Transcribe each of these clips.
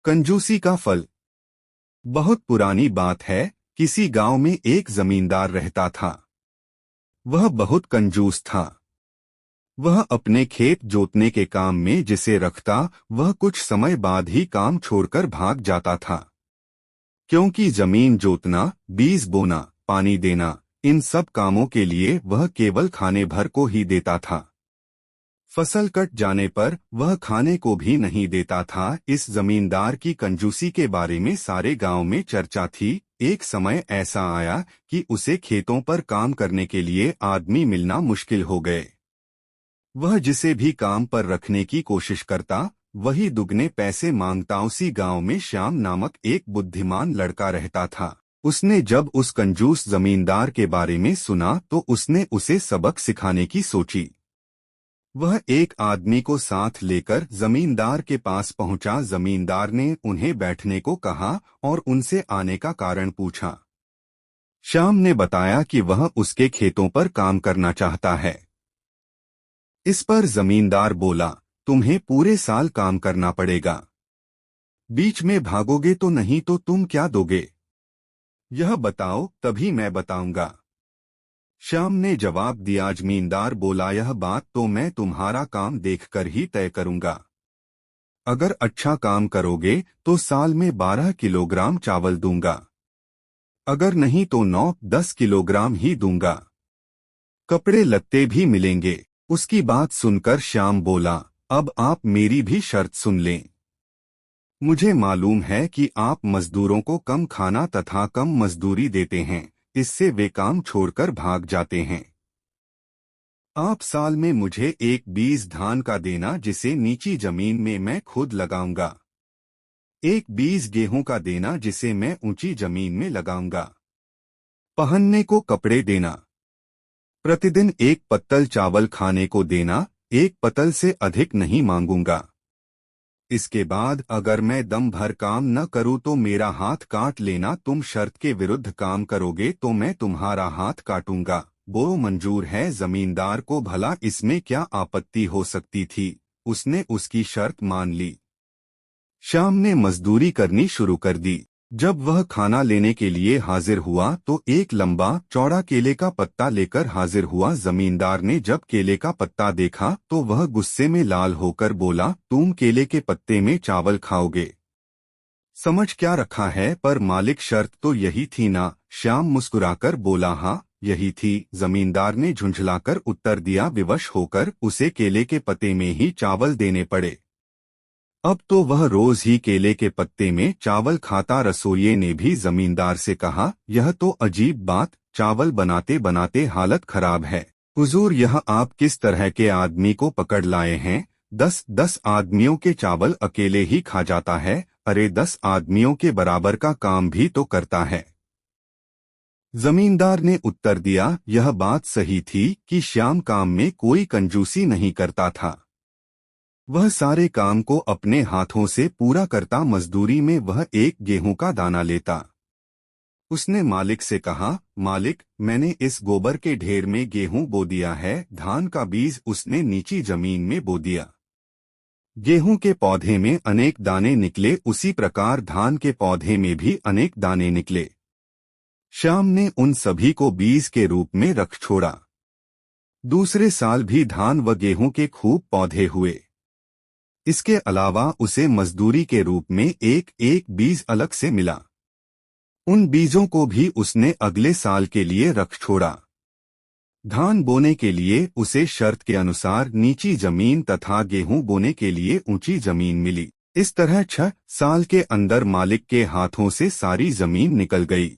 कंजूसी का फल। बहुत पुरानी बात है। किसी गांव में एक जमींदार रहता था। वह बहुत कंजूस था। वह अपने खेत जोतने के काम में जिसे रखता, वह कुछ समय बाद ही काम छोड़कर भाग जाता था। क्योंकि जमीन जोतना, बीज बोना, पानी देना, इन सब कामों के लिए वह केवल खाने भर को ही देता था। फसल कट जाने पर वह खाने को भी नहीं देता था। इस जमींदार की कंजूसी के बारे में सारे गांव में चर्चा थी। एक समय ऐसा आया कि उसे खेतों पर काम करने के लिए आदमी मिलना मुश्किल हो गए। वह जिसे भी काम पर रखने की कोशिश करता, वही दुगने पैसे मांगता। उसी गांव में श्याम नामक एक बुद्धिमान लड़का रहता था। उसने जब उस कंजूस जमींदार के बारे में सुना तो उसने उसे सबक सिखाने की सोची। वह एक आदमी को साथ लेकर जमींदार के पास पहुंचा। जमींदार ने उन्हें बैठने को कहा और उनसे आने का कारण पूछा। श्याम ने बताया कि वह उसके खेतों पर काम करना चाहता है। इस पर जमींदार बोला, तुम्हें पूरे साल काम करना पड़ेगा। बीच में भागोगे तो नहीं तो तुम क्या दोगे? यह बताओ, तभी मैं बताऊंगा। श्याम ने जवाब दिया। जमींदार बोला, यह बात तो मैं तुम्हारा काम देखकर ही तय करूंगा। अगर अच्छा काम करोगे तो साल में 12 किलोग्राम चावल दूंगा। अगर नहीं तो 9-10 किलोग्राम ही दूंगा। कपड़े लत्ते भी मिलेंगे। उसकी बात सुनकर श्याम बोला, अब आप मेरी भी शर्त सुन लें। मुझे मालूम है कि आप मजदूरों को कम खाना तथा कम मजदूरी देते हैं, इससे वे काम छोड़कर भाग जाते हैं। आप साल में मुझे एक बीज धान का देना जिसे नीची जमीन में मैं खुद लगाऊंगा। एक बीज गेहूं का देना जिसे मैं ऊंची जमीन में लगाऊंगा। पहनने को कपड़े देना। प्रतिदिन एक पत्तल चावल खाने को देना, एक पत्तल से अधिक नहीं मांगूंगा। इसके बाद अगर मैं दम भर काम न करूं तो मेरा हाथ काट लेना। तुम शर्त के विरुद्ध काम करोगे तो मैं तुम्हारा हाथ काटूंगा। वो मंजूर है। जमींदार को भला इसमें क्या आपत्ति हो सकती थी। उसने उसकी शर्त मान ली। श्याम ने मजदूरी करनी शुरू कर दी। जब वह खाना लेने के लिए हाजिर हुआ तो एक लंबा चौड़ा केले का पत्ता लेकर हाजिर हुआ। जमींदार ने जब केले का पत्ता देखा तो वह गुस्से में लाल होकर बोला, तुम केले के पत्ते में चावल खाओगे? समझ क्या रखा है? पर मालिक, शर्त तो यही थी ना? श्याम मुस्कुराकर बोला, हाँ यही थी। जमींदार ने झुंझलाकर उत्तर दिया। विवश होकर उसे केले के पत्ते में ही चावल देने पड़े। अब तो वह रोज ही केले के पत्ते में चावल खाता। रसोइये ने भी जमींदार से कहा, यह तो अजीब बात, चावल बनाते बनाते हालत खराब है। हुजूर, यह आप किस तरह के आदमी को पकड़ लाए हैं? 10-10 आदमियों के चावल अकेले ही खा जाता है। अरे 10 आदमियों के बराबर का काम भी तो करता है। जमींदार ने उत्तर दिया। यह बात सही थी कि श्याम काम में कोई कंजूसी नहीं करता था। वह सारे काम को अपने हाथों से पूरा करता। मजदूरी में वह एक गेहूं का दाना लेता। उसने मालिक से कहा, मालिक, मैंने इस गोबर के ढेर में गेहूं बो दिया है। धान का बीज उसने नीची जमीन में बो दिया। गेहूं के पौधे में अनेक दाने निकले, उसी प्रकार धान के पौधे में भी अनेक दाने निकले। श्याम ने उन सभी को बीज के रूप में रख छोड़ा। दूसरे साल भी धान व गेहूं के खूब पौधे हुए। इसके अलावा उसे मजदूरी के रूप में एक एक बीज अलग से मिला। उन बीजों को भी उसने अगले साल के लिए रख छोड़ा। धान बोने के लिए उसे शर्त के अनुसार नीची जमीन तथा गेहूं बोने के लिए ऊंची जमीन मिली। इस तरह 6 साल के अंदर मालिक के हाथों से सारी जमीन निकल गई।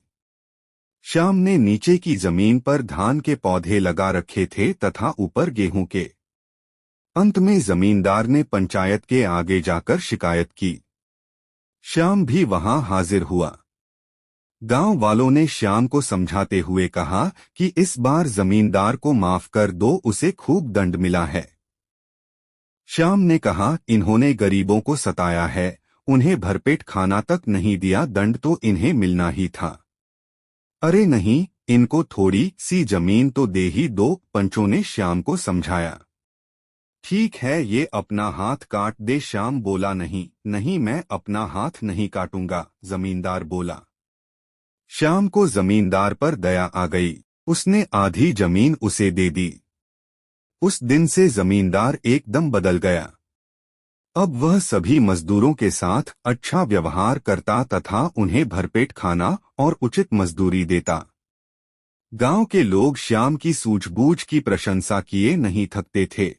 श्याम ने नीचे की जमीन पर धान के पौधे लगा रखे थे तथा ऊपर गेहूं के। अंत में जमींदार ने पंचायत के आगे जाकर शिकायत की। श्याम भी वहां हाजिर हुआ। गांव वालों ने श्याम को समझाते हुए कहा कि इस बार जमींदार को माफ कर दो, उसे खूब दंड मिला है। श्याम ने कहा, इन्होंने गरीबों को सताया है, उन्हें भरपेट खाना तक नहीं दिया, दंड तो इन्हें मिलना ही था। अरे नहीं, इनको थोड़ी सी जमीन तो दे ही दो, पंचों ने श्याम को समझाया। ठीक है, ये अपना हाथ काट दे। श्याम बोला। नहीं नहीं, मैं अपना हाथ नहीं काटूंगा, जमींदार बोला। श्याम को जमींदार पर दया आ गई। उसने आधी जमीन उसे दे दी। उस दिन से जमींदार एकदम बदल गया। अब वह सभी मजदूरों के साथ अच्छा व्यवहार करता तथा उन्हें भरपेट खाना और उचित मजदूरी देता। गांव के लोग श्याम की सूझबूझ की प्रशंसा किए नहीं थकते थे।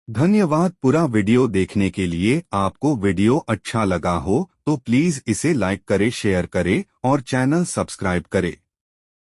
धन्यवाद। पूरा वीडियो देखने के लिए। आपको वीडियो अच्छा लगा हो तो प्लीज इसे लाइक करें, शेयर करें और चैनल सब्सक्राइब करें।